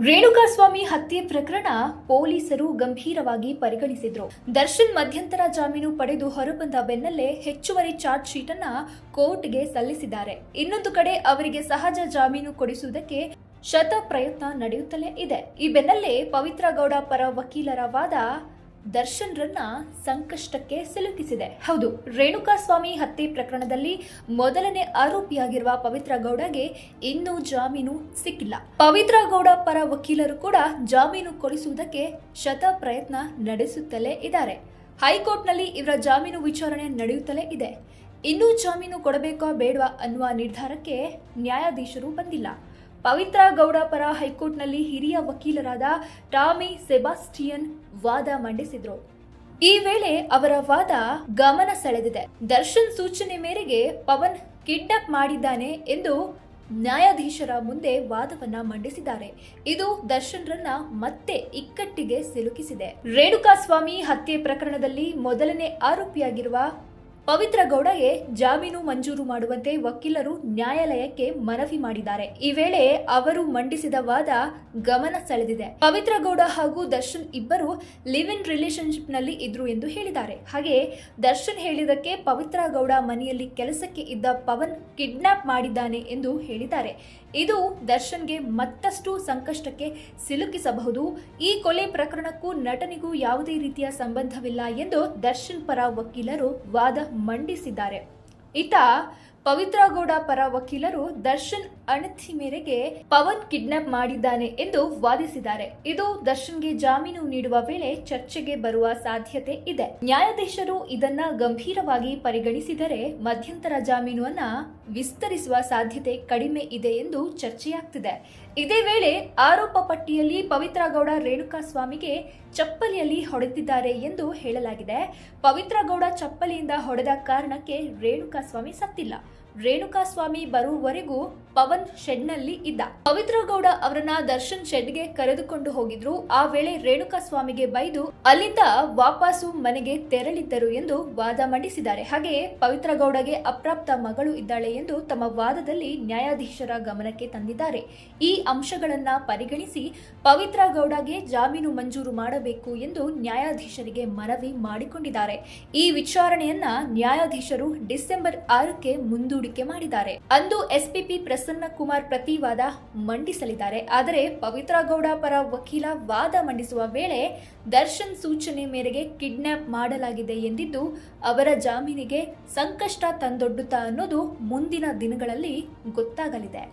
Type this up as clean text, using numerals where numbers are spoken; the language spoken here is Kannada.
ರೇಣುಕಾಸ್ವಾಮಿ ಹತ್ಯೆ ಪ್ರಕರಣ ಪೊಲೀಸರು ಗಂಭೀರವಾಗಿ ಪರಿಗಣಿಸಿದ್ರು. ದರ್ಶನ್ ಮಧ್ಯಂತರ ಜಾಮೀನು ಪಡೆದು ಹೊರಬಂದ ಬೆನ್ನಲ್ಲೇ ಹೆಚ್ಚುವರಿ ಚಾರ್ಜ್ ಶೀಟ್ ಅನ್ನ ಕೋರ್ಟ್ಗೆ ಸಲ್ಲಿಸಿದ್ದಾರೆ. ಇನ್ನೊಂದು ಕಡೆ ಅವರಿಗೆ ಸಹಜ ಜಾಮೀನು ಕೊಡಿಸುವುದಕ್ಕೆ ಶತ ಪ್ರಯತ್ನ ನಡೆಯುತ್ತಲೇ ಇದೆ. ಈ ಬೆನ್ನಲ್ಲೇ ಪವಿತ್ರ ಗೌಡ ಪರ ವಕೀಲರ ವಾದ ದರ್ಶನ್ ರನ್ನ ಸಂಕಷ್ಟಕ್ಕೆ ಸಿಲುಕಿಸಿದೆ. ಹೌದು, ರೇಣುಕಾಸ್ವಾಮಿ ಹತ್ಯೆ ಪ್ರಕರಣದಲ್ಲಿ ಮೊದಲನೇ ಆರೋಪಿಯಾಗಿರುವ ಪವಿತ್ರ ಗೌಡಗೆ ಇನ್ನೂ ಜಾಮೀನು ಸಿಕ್ಕಿಲ್ಲ. ಪವಿತ್ರ ಗೌಡ ಪರ ವಕೀಲರು ಕೂಡ ಜಾಮೀನು ಕೊಡಿಸುವುದಕ್ಕೆ ಶತ ಪ್ರಯತ್ನ ನಡೆಸುತ್ತಲೇ ಇದ್ದಾರೆ. ಹೈಕೋರ್ಟ್ನಲ್ಲಿ ಇವರ ಜಾಮೀನು ವಿಚಾರಣೆ ನಡೆಯುತ್ತಲೇ ಇದೆ. ಇನ್ನೂ ಜಾಮೀನು ಕೊಡಬೇಕೋ ಬೇಡವಾ ಅನ್ನುವ ನಿರ್ಧಾರಕ್ಕೆ ನ್ಯಾಯಾಧೀಶರು ಬಂದಿಲ್ಲ. ಪವಿತ್ರ ಗೌಡ ಪರ ಹೈಕೋರ್ಟ್ನಲ್ಲಿ ಹಿರಿಯ ವಕೀಲರಾದ ಟಾಮಿ ಸೆಬಾಸ್ಟಿಯನ್ ವಾದ ಮಂಡಿಸಿದ್ರು. ಈ ವೇಳೆ ಅವರ ವಾದ ಗಮನ ಸೆಳೆದಿದೆ. ದರ್ಶನ್ ಸೂಚನೆ ಮೇರೆಗೆ ಪವನ್ ಕಿಡ್ನಾಪ್ ಮಾಡಿದ್ದಾನೆ ಎಂದು ನ್ಯಾಯಾಧೀಶರ ಮುಂದೆ ವಾದವನ್ನ ಮಂಡಿಸಿದ್ದಾರೆ. ಇದು ದರ್ಶನ್ ರನ್ನ ಮತ್ತೆ ಇಕ್ಕಟ್ಟಿಗೆ ಸಿಲುಕಿಸಿದೆ. ರೇಣುಕಾಸ್ವಾಮಿ ಹತ್ಯೆ ಪ್ರಕರಣದಲ್ಲಿ ಮೊದಲನೇ ಆರೋಪಿಯಾಗಿರುವ ಪವಿತ್ರ ಗೌಡಗೆ ಜಾಮೀನು ಮಂಜೂರು ಮಾಡುವಂತೆ ವಕೀಲರು ನ್ಯಾಯಾಲಯಕ್ಕೆ ಮನವಿ ಮಾಡಿದ್ದಾರೆ. ಈ ವೇಳೆ ಅವರು ಮಂಡಿಸಿದ ವಾದ ಗಮನ ಸೆಳೆದಿದೆ. ಪವಿತ್ರ ಗೌಡ ಹಾಗೂ ದರ್ಶನ್ ಇಬ್ಬರು ಲಿವ್ ಇನ್ ರಿಲೇಶನ್ಶಿಪ್ ನಲ್ಲಿ ಇದ್ರು ಎಂದು ಹೇಳಿದ್ದಾರೆ. ಹಾಗೆ ದರ್ಶನ್ ಹೇಳಿದಕ್ಕೆ ಪವಿತ್ರ ಗೌಡ ಮನೆಯಲ್ಲಿ ಕೆಲಸಕ್ಕೆ ಇದ್ದ ಪವನ್ ಕಿಡ್ನಾಪ್ ಮಾಡಿದ್ದಾನೆ ಎಂದು ಹೇಳಿದ್ದಾರೆ. ಇದು ದರ್ಶನ್ಗೆ ಮತ್ತಷ್ಟು ಸಂಕಷ್ಟಕ್ಕೆ ಸಿಲುಕಿಸಬಹುದು. ಈ ಕೊಲೆ ಪ್ರಕರಣಕ್ಕೂ ನಟನಿಗೂ ಯಾವುದೇ ರೀತಿಯ ಸಂಬಂಧವಿಲ್ಲ ಎಂದು ದರ್ಶನ್ ಪರ ವಕೀಲರು ವಾದ ಮಂಡಿಸಿದ್ದಾರೆ. ಇತ್ತ ಪವಿತ್ರ ಗೌಡ ಪರ ವಕೀಲರು ದರ್ಶನ್ ಅಣತಿ ಮೇರೆಗೆ ಪವನ್ ಕಿಡ್ನಾಪ್ ಮಾಡಿದ್ದಾನೆ ಎಂದು ವಾದಿಸಿದ್ದಾರೆ. ಇದು ದರ್ಶನ್ಗೆ ಜಾಮೀನು ನೀಡುವ ವೇಳೆ ಚರ್ಚೆಗೆ ಬರುವ ಸಾಧ್ಯತೆ ಇದೆ. ನ್ಯಾಯಾಧೀಶರು ಇದನ್ನ ಗಂಭೀರವಾಗಿ ಪರಿಗಣಿಸಿದರೆ ಮಧ್ಯಂತರ ಜಾಮೀನನ್ನ ವಿಸ್ತರಿಸುವ ಸಾಧ್ಯತೆ ಕಡಿಮೆ ಇದೆ ಎಂದು ಚರ್ಚೆಯಾಗ್ತಿದೆ. ಇದೇ ವೇಳೆ ಆರೋಪ ಪಟ್ಟಿಯಲ್ಲಿ ಪವಿತ್ರ ಗೌಡ ರೇಣುಕಾಸ್ವಾಮಿಗೆ ಚಪ್ಪಲಿಯಲ್ಲಿ ಹೊಡೆದಿದ್ದಾರೆ ಎಂದು ಹೇಳಲಾಗಿದೆ. ಪವಿತ್ರ ಗೌಡ ಚಪ್ಪಲಿಯಿಂದ ಹೊಡೆದ ಕಾರಣಕ್ಕೆ ರೇಣುಕಾಸ್ವಾಮಿ ಸತ್ತಿಲ್ಲ. ರೇಣುಕಾಸ್ವಾಮಿ ಬರುವವರೆಗೂ ಪವನ್ ಶೆಡ್ನಲ್ಲಿ ಇದ್ದ. ಪವಿತ್ರ ಗೌಡ ಅವರನ್ನ ದರ್ಶನ್ ಶೆಡ್ಗೆ ಕರೆದುಕೊಂಡು ಹೋಗಿದ್ರು. ಆ ವೇಳೆ ರೇಣುಕಾಸ್ವಾಮಿಗೆ ಬೈದು ಅಲ್ಲಿಂದ ವಾಪಸ್ಸು ಮನೆಗೆ ತೆರಳಿದ್ದರು ಎಂದು ವಾದ ಮಂಡಿಸಿದ್ದಾರೆ. ಹಾಗೆಯೇ ಪವಿತ್ರ ಗೌಡಗೆ ಅಪ್ರಾಪ್ತ ಮಗಳು ಇದ್ದಾಳೆ ಎಂದು ತಮ್ಮ ವಾದದಲ್ಲಿ ನ್ಯಾಯಾಧೀಶರ ಗಮನಕ್ಕೆ ತಂದಿದ್ದಾರೆ. ಈ ಅಂಶಗಳನ್ನ ಪರಿಗಣಿಸಿ ಪವಿತ್ರ ಗೌಡಗೆ ಜಾಮೀನು ಮಂಜೂರು ಮಾಡಬೇಕು ಎಂದು ನ್ಯಾಯಾಧೀಶರಿಗೆ ಮನವಿ ಮಾಡಿಕೊಂಡಿದ್ದಾರೆ. ಈ ವಿಚಾರಣೆಯನ್ನ ನ್ಯಾಯಾಧೀಶರು ಡಿಸೆಂಬರ್ 6ಕ್ಕೆ ಮುಂದೂಡಿಕೆ ಮಾಡಿದ್ದಾರೆ. ಅಂದು ಎಸ್ಪಿಪಿ ಪ್ರಸನ್ನ ಕುಮಾರ್ ಪ್ರತಿವಾದ ಮಂಡಿಸಲಿದ್ದಾರೆ. ಆದರೆ ಪವಿತ್ರ ಗೌಡ ಪರ ವಕೀಲ ವಾದ ಮಂಡಿಸುವ ವೇಳೆ ದರ್ಶನ್ ಸೂಚನೆ ಮೇರೆಗೆ ಕಿಡ್ನಾಪ್ ಮಾಡಲಾಗಿದೆ ಎಂದಿದ್ದು ಅವರ ಜಾಮೀನಿಗೆ ಸಂಕಷ್ಟ ತಂದೊಡ್ಡುತ್ತಾ ಅನ್ನೋದು ಮುಂದಿನ ದಿನಗಳಲ್ಲಿ ಗೊತ್ತಾಗಲಿದೆ.